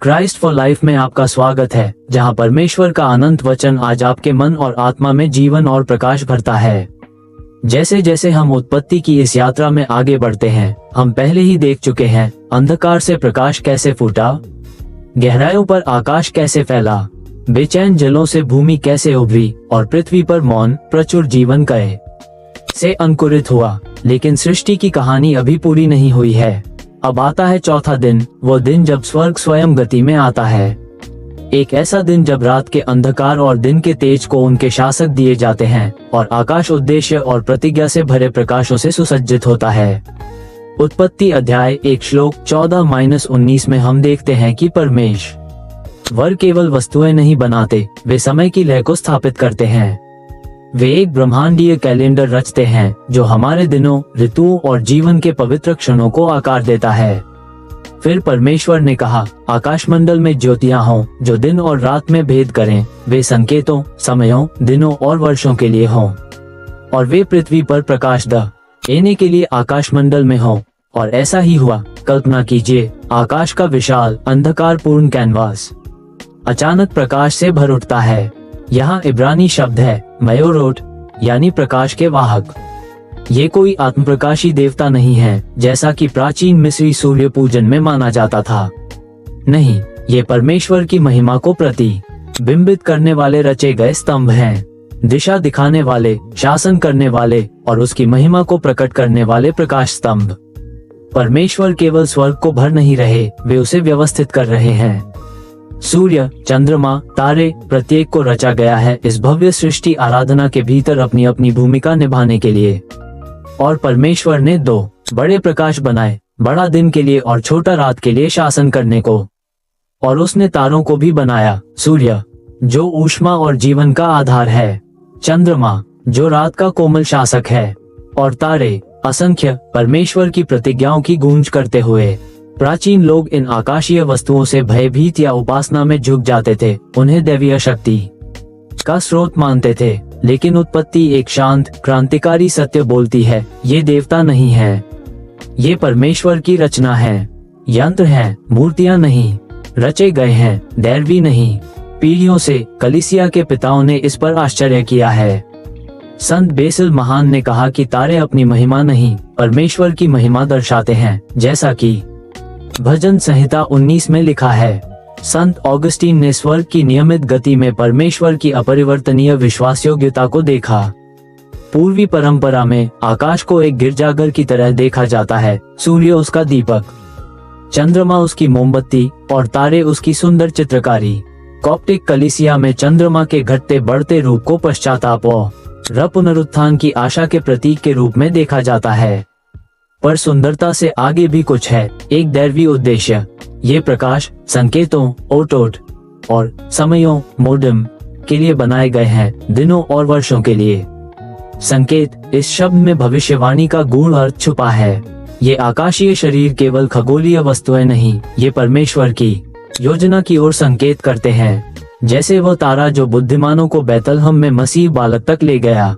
Christ for life में आपका स्वागत है, जहां परमेश्वर का अनंत वचन आज आपके मन और आत्मा में जीवन और प्रकाश भरता है। जैसे जैसे हम उत्पत्ति की इस यात्रा में आगे बढ़ते हैं, हम पहले ही देख चुके हैं अंधकार से प्रकाश कैसे फूटा, गहराइयों पर आकाश कैसे फैला, बेचैन जलों से भूमि कैसे उभरी और पृथ्वी पर मौन प्रचुर जीवन कहे से अंकुरित हुआ। लेकिन सृष्टि की कहानी अभी पूरी नहीं हुई है। अब आता है चौथा दिन, वो दिन जब स्वर्ग स्वयं गति में आता है। एक ऐसा दिन जब रात के अंधकार और दिन के तेज को उनके शासक दिए जाते हैं और आकाश उद्देश्य और प्रतिज्ञा से भरे प्रकाशों से सुसज्जित होता है। उत्पत्ति अध्याय 1 श्लोक 14-19 में हम देखते हैं कि परमेश्वर केवल वस्तुएं नहीं बनाते, वे समय की लय को स्थापित करते हैं। वे एक ब्रह्मांडीय कैलेंडर रचते हैं जो हमारे दिनों, ऋतुओं और जीवन के पवित्र क्षणों को आकार देता है। फिर परमेश्वर ने कहा, आकाशमंडल में ज्योतियां हों जो दिन और रात में भेद करें, वे संकेतों, समयों, दिनों और वर्षों के लिए हों। और वे पृथ्वी पर प्रकाश देने के लिए आकाशमंडल में हों। और ऐसा ही हुआ। कल्पना कीजिए, आकाश का विशाल अंधकारपूर्ण कैनवास अचानक प्रकाश से भर उठता है। यहाँ इब्रानी शब्द है मयोरोट, यानी प्रकाश के वाहक। ये कोई आत्मप्रकाशी देवता नहीं है जैसा कि प्राचीन मिस्री सूर्य पूजन में माना जाता था। नहीं, ये परमेश्वर की महिमा को प्रतिबिंबित करने वाले रचे गए स्तंभ हैं, दिशा दिखाने वाले, शासन करने वाले और उसकी महिमा को प्रकट करने वाले प्रकाश स्तंभ। परमेश्वर केवल स्वर्ग को भर नहीं रहे, वे उसे व्यवस्थित कर रहे हैं। सूर्य, चंद्रमा, तारे, प्रत्येक को रचा गया है इस भव्य सृष्टि आराधना के भीतर अपनी अपनी भूमिका निभाने के लिए। और परमेश्वर ने 2 बड़े प्रकाश बनाए, बड़ा दिन के लिए और छोटा रात के लिए शासन करने को। और उसने तारों को भी बनाया, सूर्य जो ऊष्मा और जीवन का आधार है, चंद्रमा जो रात का कोमल शासक है, और तारे असंख्य परमेश्वर की प्रतिज्ञाओं की गूंज करते हुए। प्राचीन लोग इन आकाशीय वस्तुओं से भयभीत या उपासना में झुक जाते थे, उन्हें दैवीय शक्ति का स्रोत मानते थे। लेकिन उत्पत्ति एक शांत, क्रांतिकारी सत्य बोलती है, ये देवता नहीं है, ये परमेश्वर की रचना है। यंत्र हैं, मूर्तियां नहीं, रचे गए हैं, दैवी नहीं। पीढ़ियों से कलीसिया के पिताओं ने इस पर आश्चर्य किया है। संत बेसिल महान ने कहा कि तारे अपनी महिमा नहीं, परमेश्वर की महिमा दर्शाते हैं, जैसा कि भजन संहिता 19 में लिखा है। संत ऑगस्टीन ने स्वर्ग की नियमित गति में परमेश्वर की अपरिवर्तनीय विश्वास योग्यता को देखा। पूर्वी परंपरा में आकाश को एक गिरजाघर की तरह देखा जाता है, सूर्य उसका दीपक, चंद्रमा उसकी मोमबत्ती और तारे उसकी सुंदर चित्रकारी। कॉप्टिक कलीसिया में चंद्रमा के घटते बढ़ते रूप को पश्चाताप और पुनरुत्थान की आशा के प्रतीक के रूप में देखा जाता है। पर सुंदरता से आगे भी कुछ है, एक दैवी उद्देश्य। ये प्रकाश संकेतों, ओटोट और समयों, मोडम के लिए बनाए गए हैं, दिनों और वर्षों के लिए। संकेत, इस शब्द में भविष्यवाणी का गूढ़ अर्थ छुपा है। ये आकाशीय शरीर केवल खगोलीय वस्तुएं नहीं, ये परमेश्वर की योजना की ओर संकेत करते हैं। जैसे वह तारा जो बुद्धिमानों को बैतलहम में मसीह बालक तक ले गया।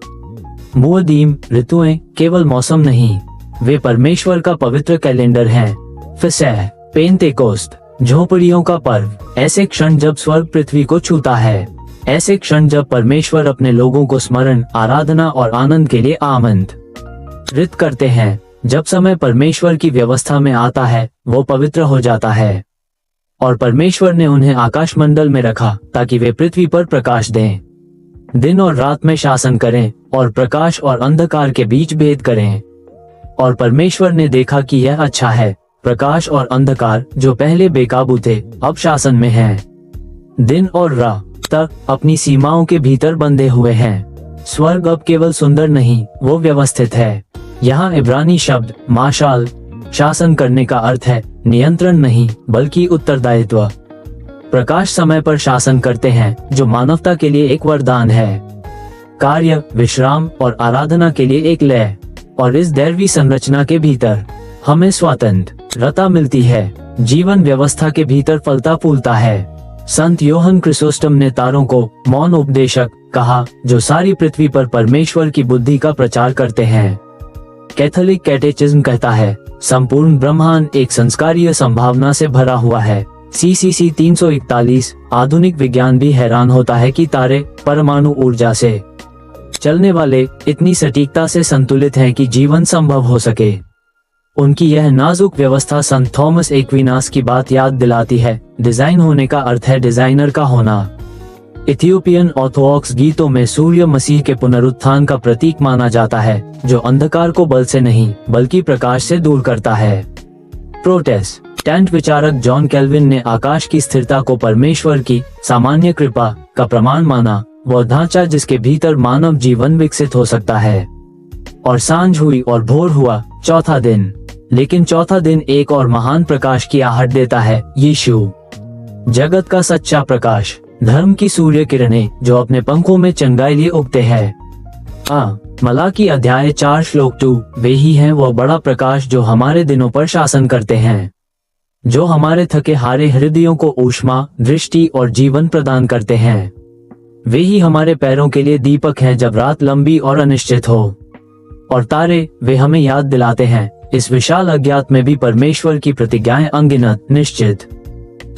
मुअद्दीम, ऋतुएं केवल मौसम नहीं, वे परमेश्वर का पवित्र कैलेंडर हैं। फिसह, पेंतेकोस्त, झोपड़ियों का पर्व, ऐसे क्षण जब स्वर्ग पृथ्वी को छूता है, ऐसे क्षण जब परमेश्वर अपने लोगों को स्मरण, आराधना और आनंद के लिए आमंत्रित करते हैं। जब समय परमेश्वर की व्यवस्था में आता है, वो पवित्र हो जाता है। और परमेश्वर ने उन्हें आकाशमंडल में रखा ताकि वे पृथ्वी पर प्रकाश दें, दिन और रात में शासन करें और प्रकाश और अंधकार के बीच भेद करें। और परमेश्वर ने देखा कि यह अच्छा है। प्रकाश और अंधकार जो पहले बेकाबू थे, अब शासन में हैं। दिन और रात अपनी सीमाओं के भीतर बंधे हुए हैं। स्वर्ग अब केवल सुंदर नहीं, वो व्यवस्थित है। यहाँ इब्रानी शब्द माशाल, शासन करने का अर्थ है नियंत्रण नहीं बल्कि उत्तरदायित्व। प्रकाश समय पर शासन करते हैं, जो मानवता के लिए एक वरदान है। कार्य, विश्राम और आराधना के लिए एक लय। और इस दैवी संरचना के भीतर हमें स्वतंत्रता मिलती है, जीवन व्यवस्था के भीतर फलता फूलता है। संत योहन क्रिसोस्टम ने तारों को मौन उपदेशक कहा, जो सारी पृथ्वी पर परमेश्वर की बुद्धि का प्रचार करते हैं। कैथोलिक कैटेचिज्म कहता है, संपूर्ण ब्रह्मांड एक संस्कारीय संभावना से भरा हुआ है, CCC 341। आधुनिक विज्ञान भी हैरान होता है कि तारे परमाणु ऊर्जा से चलने वाले इतनी सटीकता से संतुलित हैं कि जीवन संभव हो सके। उनकी यह नाजुक व्यवस्था संत थॉमस एक्विनास की बात याद दिलाती है, डिजाइन होने का अर्थ है डिजाइनर का होना। इथियोपियन ऑर्थोडॉक्स गीतों में सूर्य मसीह के पुनरुत्थान का प्रतीक माना जाता है, जो अंधकार को बल से नहीं बल्कि प्रकाश से दूर करता है। प्रोटेस्टेंट विचारक जॉन कैल्विन ने आकाश की स्थिरता को परमेश्वर की सामान्य कृपा का प्रमाण माना, वह ढांचा जिसके भीतर मानव जीवन विकसित हो सकता है। और सांझ हुई और भोर हुआ, चौथा दिन। लेकिन चौथा दिन एक और महान प्रकाश की आहट देता है, यीशु, जगत का सच्चा प्रकाश, धर्म की सूर्य किरणें जो अपने पंखों में चंगाई लिए उगते हैं। मलाकी अध्याय 4 श्लोक 2, वे ही हैं वह बड़ा प्रकाश जो हमारे दिनों पर शासन करते हैं, जो हमारे थके हारे हृदयों को ऊष्मा, दृष्टि और जीवन प्रदान करते हैं। वे ही हमारे पैरों के लिए दीपक हैं जब रात लंबी और अनिश्चित हो। और तारे, वे हमें याद दिलाते हैं इस विशाल अज्ञात में भी परमेश्वर की प्रतिज्ञाएं अनगिनत, निश्चित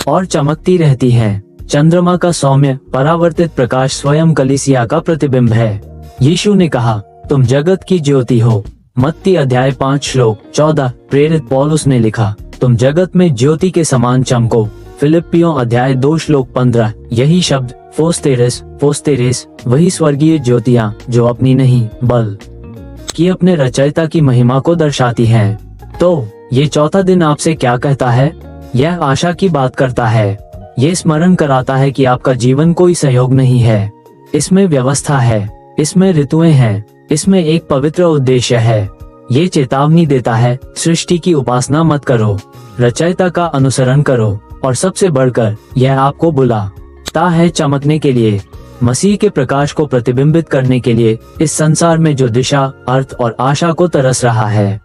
और चमकती रहती हैं। चंद्रमा का सौम्य परावर्तित प्रकाश स्वयं कलीसिया का प्रतिबिंब है। यीशु ने कहा, तुम जगत की ज्योति हो। मत्ती अध्याय 5 श्लोक 14। प्रेरित पौलुस ने लिखा, तुम जगत में ज्योति के समान चमको। फिलिप्पियों अध्याय 2 श्लोक 15। यही शब्द फोस्तेरेस वही स्वर्गीय ज्योतियां जो अपनी नहीं बल्कि अपने रचयिता की महिमा को दर्शाती हैं। तो ये चौथा दिन आपसे क्या कहता है? यह आशा की बात करता है। ये स्मरण कराता है कि आपका जीवन कोई सहयोग नहीं है, इसमें व्यवस्था है, इसमें ऋतुएं हैं, इसमें एक पवित्र उद्देश्य है। ये चेतावनी देता है, सृष्टि की उपासना मत करो, रचयिता का अनुसरण करो, और सबसे बढ़कर यह आपको बुलाता है चमकने के लिए, मसीह के प्रकाश को प्रतिबिंबित करने के लिए इस संसार में जो दिशा, अर्थ और आशा को तरस रहा है।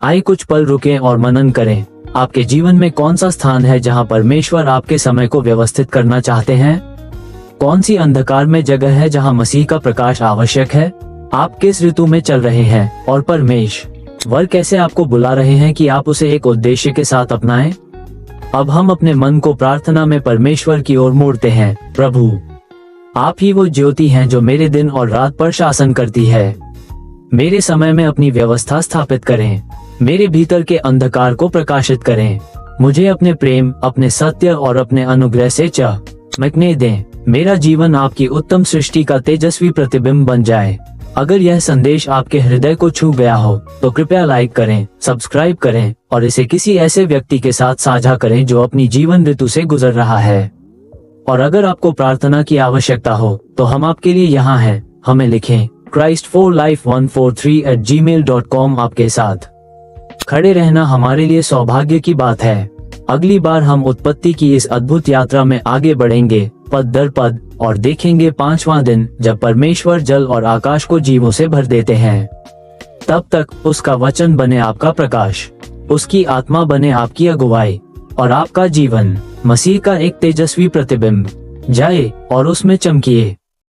आइए कुछ पल रुकें और मनन करें। आपके जीवन में कौन सा स्थान है जहां परमेश्वर आपके समय को व्यवस्थित करना चाहते हैं? कौन सी अंधकार में जगह है जहां मसीह का प्रकाश आवश्यक है? आप किस ऋतु में चल रहे हैं और परमेश्वर कैसे आपको बुला रहे हैं कि आप उसे एक उद्देश्य के साथ अपनाएं? अब हम अपने मन को प्रार्थना में परमेश्वर की ओर मोड़ते हैं। प्रभु, आप ही वो ज्योति हैं जो मेरे दिन और रात पर शासन करती है। मेरे समय में अपनी व्यवस्था स्थापित करें, मेरे भीतर के अंधकार को प्रकाशित करें। मुझे अपने प्रेम, अपने सत्य और अपने अनुग्रह से चमकने दें। मेरा जीवन आपकी उत्तम सृष्टि का तेजस्वी प्रतिबिंब बन जाए। अगर यह संदेश आपके हृदय को छू गया हो तो कृपया लाइक करें, सब्सक्राइब करें और इसे किसी ऐसे व्यक्ति के साथ साझा करें जो अपनी जीवन ऋतु से गुजर रहा है। और अगर आपको प्रार्थना की आवश्यकता हो तो हम आपके लिए यहाँ हैं। हमें लिखें christforlife143@gmail.com। आपके साथ खड़े रहना हमारे लिए सौभाग्य की बात है। अगली बार हम उत्पत्ति की इस अद्भुत यात्रा में आगे बढ़ेंगे, पद दर पद, और देखेंगे 5वां दिन जब परमेश्वर जल और आकाश को जीवों से भर देते हैं। तब तक उसका वचन बने आपका प्रकाश, उसकी आत्मा बने आपकी अगुवाई, और आपका जीवन मसीह का एक तेजस्वी प्रतिबिंब जाए और उसमें चमकिए।